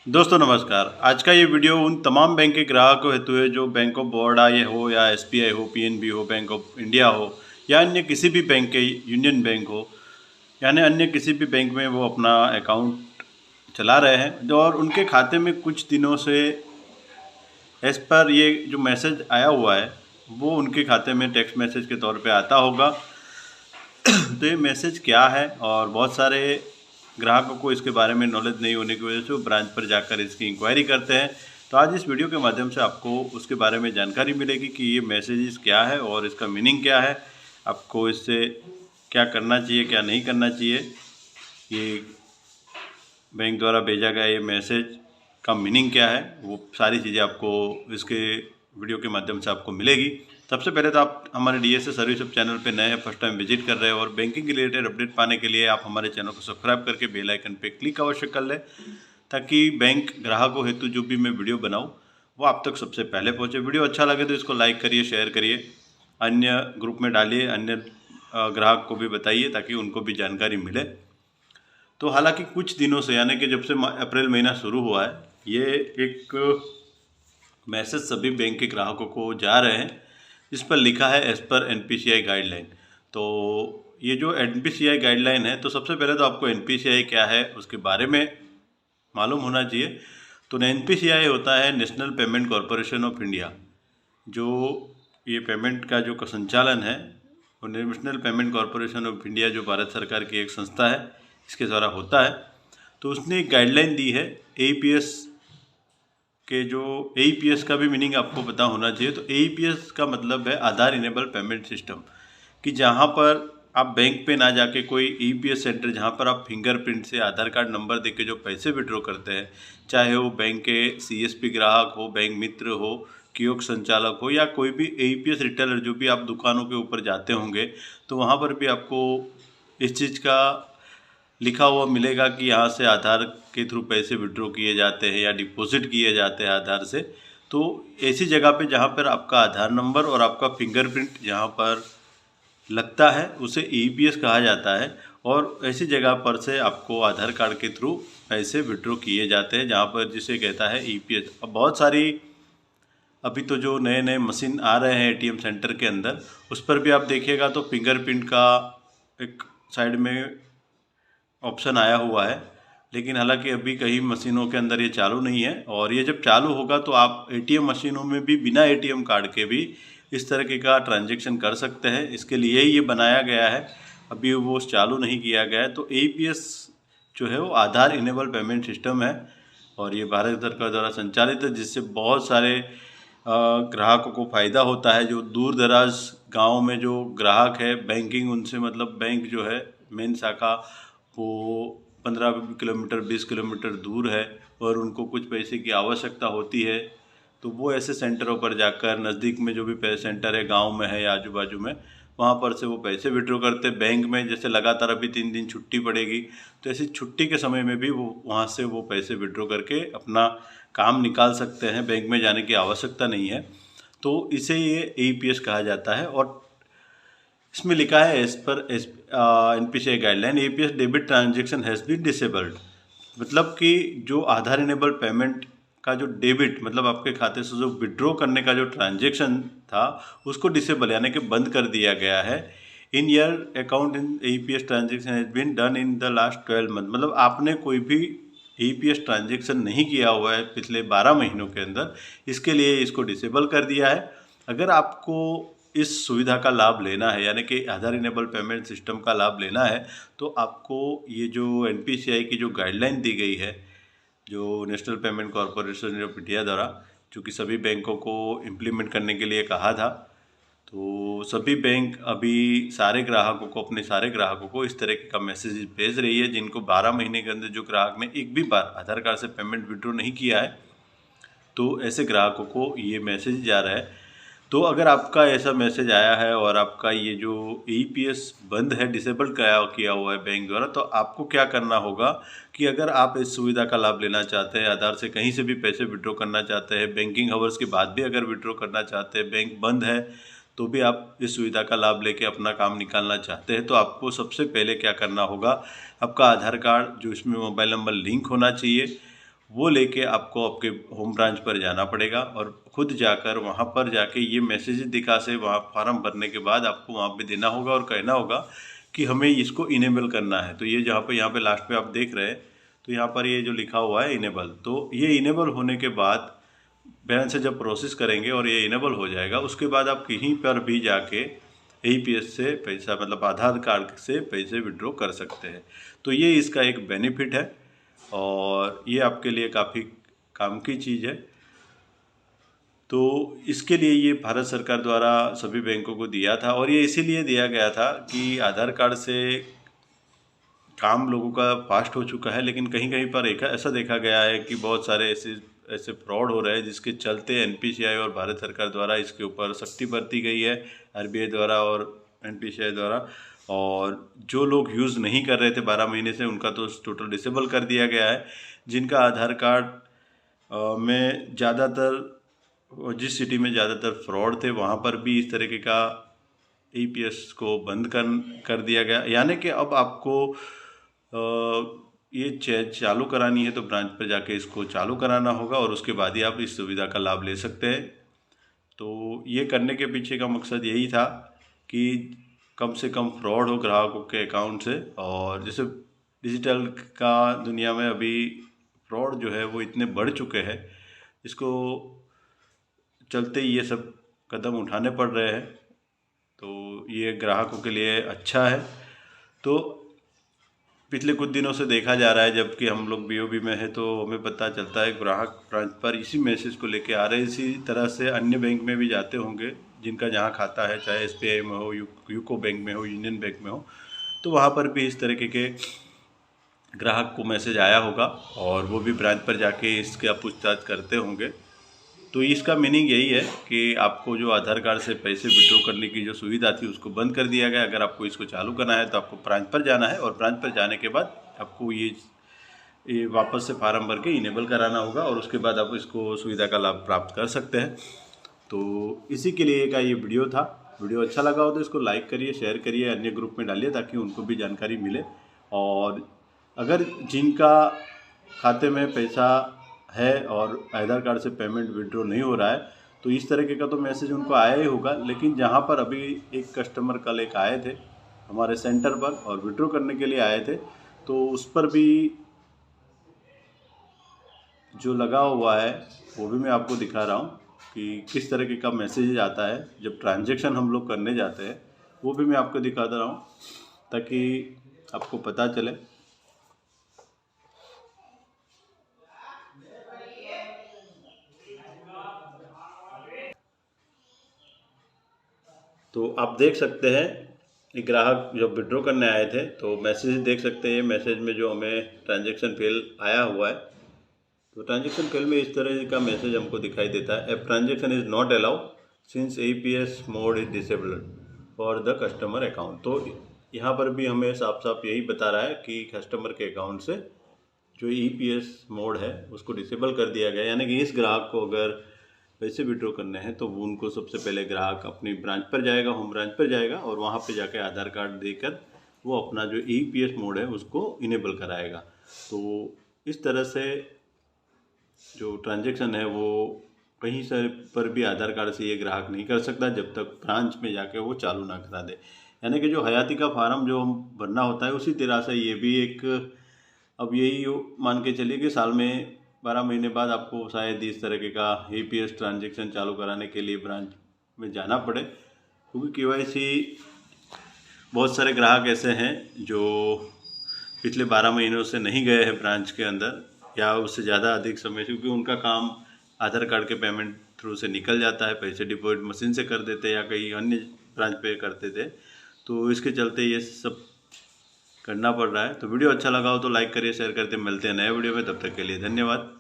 दोस्तों नमस्कार। आज का ये वीडियो उन तमाम बैंक के ग्राहकों हेतु है जो बैंक ऑफ बड़ौदा ये हो या एसबीआई हो, पीएनबी हो, बैंक ऑफ इंडिया हो या अन्य किसी भी बैंक के, यूनियन बैंक हो, यानी अन्य किसी भी बैंक में वो अपना अकाउंट चला रहे हैं और उनके खाते में कुछ दिनों से एज पर ये जो मैसेज आया हुआ है वो उनके खाते में टेक्स्ट मैसेज के तौर पे आता होगा। तो ये मैसेज क्या है, और बहुत सारे ग्राहकों को इसके बारे में नॉलेज नहीं होने की वजह से वो ब्रांच पर जाकर इसकी इंक्वायरी करते हैं। तो आज इस वीडियो के माध्यम से आपको उसके बारे में जानकारी मिलेगी कि ये मैसेजेस क्या है और इसका मीनिंग क्या है, आपको इससे क्या करना चाहिए, क्या नहीं करना चाहिए, ये बैंक द्वारा भेजा गया ये मैसेज का मीनिंग क्या है, वो सारी चीज़ें आपको इसके वीडियो के माध्यम से आपको मिलेगी। सबसे पहले तो आप हमारे डीएसए सर्विस हब चैनल पे नए हैं, फर्स्ट टाइम विजिट कर रहे हैं और बैंकिंग के रिलेटेड अपडेट पाने के लिए आप हमारे चैनल को सब्सक्राइब करके बेल आइकन पे क्लिक अवश्य कर लें, ताकि बैंक ग्राहकों हेतु जो भी मैं वीडियो बनाऊँ वो आप तक सबसे पहले पहुँचे। वीडियो अच्छा लगे तो इसको लाइक करिए, शेयर करिए, अन्य ग्रुप में डालिए, अन्य ग्राहक को भी बताइए ताकि उनको भी जानकारी मिले। तो हालांकि कुछ दिनों से, यानी कि जब से अप्रैल महीना शुरू हुआ है, ये एक मैसेज सभी बैंक के ग्राहकों को जा रहे हैं। इस पर लिखा है एज पर एनपीसीआई गाइडलाइन। तो ये जो एनपीसीआई गाइडलाइन है, तो सबसे पहले तो आपको एनपीसीआई क्या है उसके बारे में मालूम होना चाहिए। तो एनपीसीआई होता है national payment corporation of India. जो ये पेमेंट का जो संचालन है वो national payment corporation of India, जो भारत सरकार की एक संस्था है, इसके द्वारा होता है। तो उसने एक गाइडलाइन दी है एईपीएस के, जो एईपीएस का भी मीनिंग आपको पता होना चाहिए। तो एईपीएस का मतलब है आधार इनेबल पेमेंट सिस्टम, कि जहाँ पर आप बैंक पे ना जाके कोई ईपीएस सेंटर, जहाँ पर आप फिंगरप्रिंट से आधार कार्ड नंबर देके जो पैसे विड्रॉ करते हैं, चाहे वो बैंक के सीएसपी ग्राहक हो, बैंक मित्र हो, कियोस्क संचालक हो या कोई भी एईपीएस रिटेलर, जो भी आप दुकानों के ऊपर जाते होंगे, तो वहाँ पर भी आपको इस चीज़ का लिखा हुआ मिलेगा कि यहाँ से आधार के थ्रू पैसे विड्रॉ किए जाते हैं या डिपॉजिट किए जाते हैं आधार से। तो ऐसी जगह पे जहाँ पर आपका आधार नंबर और आपका फिंगरप्रिंट जहाँ पर लगता है उसे ईपीएस कहा जाता है, और ऐसी जगह पर से आपको आधार कार्ड के थ्रू पैसे विड्रॉ किए जाते हैं, जहाँ पर जिसे कहता है ईपीएस। अब बहुत सारी अभी तो जो नए नए मशीन आ रहे हैं एटीएम सेंटर के अंदर, उस पर भी आप देखिएगा तो फिंगरप्रिंट का एक साइड में ऑप्शन आया हुआ है, लेकिन हालांकि अभी कई मशीनों के अंदर ये चालू नहीं है। और ये जब चालू होगा तो आप एटीएम मशीनों में भी बिना एटीएम कार्ड के भी इस तरह का ट्रांजैक्शन कर सकते हैं। इसके लिए ही ये बनाया गया है, अभी वो चालू नहीं किया गया है। तो एईपीएस जो है वो आधार इनेबल पेमेंट सिस्टम है और ये भारत सरकार द्वारा संचालित है, जिससे बहुत सारे ग्राहकों को फ़ायदा होता है। जो दूर दराज गाँव में जो ग्राहक है, बैंकिंग उनसे मतलब बैंक जो है मेन शाखा वो 15 किलोमीटर 20 किलोमीटर दूर है और उनको कुछ पैसे की आवश्यकता होती है, तो वो ऐसे सेंटरों पर जाकर, नज़दीक में जो भी पैसे सेंटर है गांव में है या आजू बाजू में, वहाँ पर से वो पैसे विड्रॉ करते। बैंक में जैसे लगातार अभी 3 दिन छुट्टी पड़ेगी, तो ऐसी छुट्टी के समय में भी वो वहाँ से वो पैसे विड्रॉ करके अपना काम निकाल सकते हैं, बैंक में जाने की आवश्यकता नहीं है। तो इसे ये ईपीएस कहा जाता है। और इसमें लिखा है as per NPCI guideline APS debit transaction has been disabled. मतलब कि जो आधार इनेबल पेमेंट का जो डेबिट, मतलब आपके खाते से जो विड्रॉ करने का जो ट्रांजैक्शन था, उसको डिसेबल यानी कि बंद कर दिया गया है। In year account in EPS transaction has been done in the last 12 month. मतलब आपने कोई भी ईपीएस ट्रांजैक्शन नहीं किया हुआ है पिछले 12 महीनों के अंदर, इसके लिए इसको डिसेबल कर दिया है। अगर आपको इस सुविधा का लाभ लेना है, यानी कि आधार इनेबल पेमेंट सिस्टम का लाभ लेना है, तो आपको ये जो एनपीसीआई की जो गाइडलाइन दी गई है, जो national payment corporation of India द्वारा, जो कि सभी बैंकों को इम्प्लीमेंट करने के लिए कहा था, तो सभी बैंक अभी सारे ग्राहकों को, अपने सारे ग्राहकों को इस तरह का मैसेज भेज रही है, जिनको 12 महीने के अंदर जो ग्राहक ने एक भी बार आधार कार्ड से पेमेंट विड्रॉ नहीं किया है, तो ऐसे ग्राहकों को ये मैसेज जा रहा है। तो अगर आपका ऐसा मैसेज आया है और आपका ये जो ईपीएस बंद है, डिसेबल किया हुआ है बैंक द्वारा, तो आपको क्या करना होगा कि अगर आप इस सुविधा का लाभ लेना चाहते हैं, आधार से कहीं से भी पैसे विड्रॉ करना चाहते हैं, बैंकिंग आवर्स के बाद भी अगर विड्रॉ करना चाहते हैं, बैंक बंद है तो भी आप इस सुविधा का लाभ लेके अपना काम निकालना चाहते हैं, तो आपको सबसे पहले क्या करना होगा, आपका आधार कार्ड जो इसमें मोबाइल नंबर लिंक होना चाहिए, वो लेके आपको आपके होम ब्रांच पर जाना पड़ेगा और खुद जाकर वहाँ पर जाके ये मैसेज दिखा से वहाँ फॉर्म भरने के बाद आपको वहाँ पे देना होगा और कहना होगा कि हमें इसको इनेबल करना है। तो ये जहाँ पे यहाँ पे लास्ट पे आप देख रहे हैं, तो यहाँ पर ये जो लिखा हुआ है इनेबल, तो ये इनेबल होने के बाद बैंक से जब प्रोसेस करेंगे और ये इनेबल हो जाएगा, उसके बाद आप कहीं पर भी जाके APS से पैसा मतलब आधार कार्ड से पैसे विड्रॉ कर सकते हैं। तो ये इसका एक बेनिफिट है और ये आपके लिए काफ़ी काम की चीज़ है। तो इसके लिए ये भारत सरकार द्वारा सभी बैंकों को दिया था और ये इसीलिए दिया गया था कि आधार कार्ड से काम लोगों का फास्ट हो चुका है, लेकिन कहीं कहीं पर ऐसा देखा गया है कि बहुत सारे ऐसे फ्रॉड हो रहे हैं, जिसके चलते NPCI और भारत सरकार द्वारा इसके ऊपर सख्ती बरती गई है, RBI द्वारा और NPCI द्वारा। और जो लोग यूज़ नहीं कर रहे थे 12 महीने से, उनका तो टोटल डिसेबल कर दिया गया है। जिनका आधार कार्ड में ज़्यादातर जिस सिटी में ज़्यादातर फ्रॉड थे, वहाँ पर भी इस तरीके का APS को बंद कर दिया गया। यानी कि अब आपको ये चालू करानी है तो ब्रांच पर जाके इसको चालू कराना होगा और उसके बाद ही आप इस सुविधा का लाभ ले सकते हैं। तो ये करने के पीछे का मकसद यही था कि कम से कम फ्रॉड हो ग्राहकों के अकाउंट से। और जैसे डिजिटल का दुनिया में अभी फ्रॉड जो है वो इतने बढ़ चुके हैं, इसको चलते ये सब कदम उठाने पड़ रहे हैं। तो ये ग्राहकों के लिए अच्छा है। तो पिछले कुछ दिनों से देखा जा रहा है, जबकि हम लोग BOB में है तो हमें पता चलता है ग्राहक ब्रांच पर इसी मैसेज को लेके आ रहे हैं। इसी तरह से अन्य बैंक में भी जाते होंगे जिनका जहाँ खाता है, चाहे SBI में हो, यूको बैंक में हो, यूनियन बैंक में हो, तो वहाँ पर भी इस तरीके के ग्राहक को मैसेज आया होगा और वो भी ब्रांच पर जाके इसका पूछताछ करते होंगे। तो इसका मीनिंग यही है कि आपको जो आधार कार्ड से पैसे विड्रॉ करने की जो सुविधा थी उसको बंद कर दिया गया। अगर आपको इसको चालू करना है तो आपको ब्रांच पर जाना है और ब्रांच पर जाने के बाद आपको ये वापस से फार्म भर के इनेबल कराना होगा और उसके बाद आप इसको सुविधा का लाभ प्राप्त कर सकते हैं। तो इसी के लिए का ये वीडियो था। वीडियो अच्छा लगा हो तो इसको लाइक करिए, शेयर करिए, अन्य ग्रुप में डालिए ताकि उनको भी जानकारी मिले। और अगर जिनका खाते में पैसा है और आधार कार्ड से पेमेंट विड्रॉ नहीं हो रहा है, तो इस तरीके का तो मैसेज उनको आया ही होगा। लेकिन जहाँ पर अभी एक कस्टमर कल एक आए थे हमारे सेंटर पर और विड्रॉ करने के लिए आए थे, तो उस पर भी जो लगा हुआ है वो भी मैं आपको दिखा रहा हूँ कि किस तरीके का मैसेज आता है जब ट्रांजैक्शन हम लोग करने जाते हैं। वो भी मैं आपको दिखा दे रहा हूँ ताकि आपको पता चले। तो आप देख सकते हैं एक ग्राहक जब विड्रॉ करने आए थे तो मैसेज देख सकते हैं। मैसेज में जो हमें ट्रांजैक्शन फेल आया हुआ है, तो ट्रांजैक्शन फेल में इस तरह का मैसेज हमको दिखाई देता है, a transaction is not allowed since APS mode is disabled for the customer account. तो यहाँ पर भी हमें साफ साफ यही बता रहा है कि कस्टमर के अकाउंट से जो APS मोड है उसको डिसेबल कर दिया गया। यानी कि इस ग्राहक को अगर पैसे विड्रॉ करने हैं तो वो उनको सबसे पहले ग्राहक अपनी ब्रांच पर जाएगा, होम ब्रांच पर जाएगा और वहाँ पे जाके आधार कार्ड देकर वो अपना जो APS मोड है उसको इनेबल कराएगा। तो इस तरह से जो ट्रांजैक्शन है वो कहीं से पर भी आधार कार्ड से ये ग्राहक नहीं कर सकता जब तक ब्रांच में जाके वो चालू ना करा दे। यानी कि जो हयाती का फार्म जो हम भरना होता है उसी तरह से ये भी एक, अब यही मान के चलिए कि साल में 12 महीने बाद आपको शायद इस तरीके का APS ट्रांजैक्शन चालू कराने के लिए ब्रांच में जाना पड़े, क्योंकि KYC बहुत सारे ग्राहक ऐसे हैं जो पिछले 12 महीनों से नहीं गए हैं ब्रांच के अंदर या उससे ज़्यादा अधिक समय से, क्योंकि उनका काम आधार कार्ड के पेमेंट थ्रू से निकल जाता है, पैसे डिपॉजिट मशीन से कर देते या कहीं अन्य ब्रांच पे करते थे। तो इसके चलते ये सब करना पड़ रहा है। तो वीडियो अच्छा लगा हो तो लाइक करिए, शेयर करते, मिलते हैं नए वीडियो में। तब तक के लिए धन्यवाद।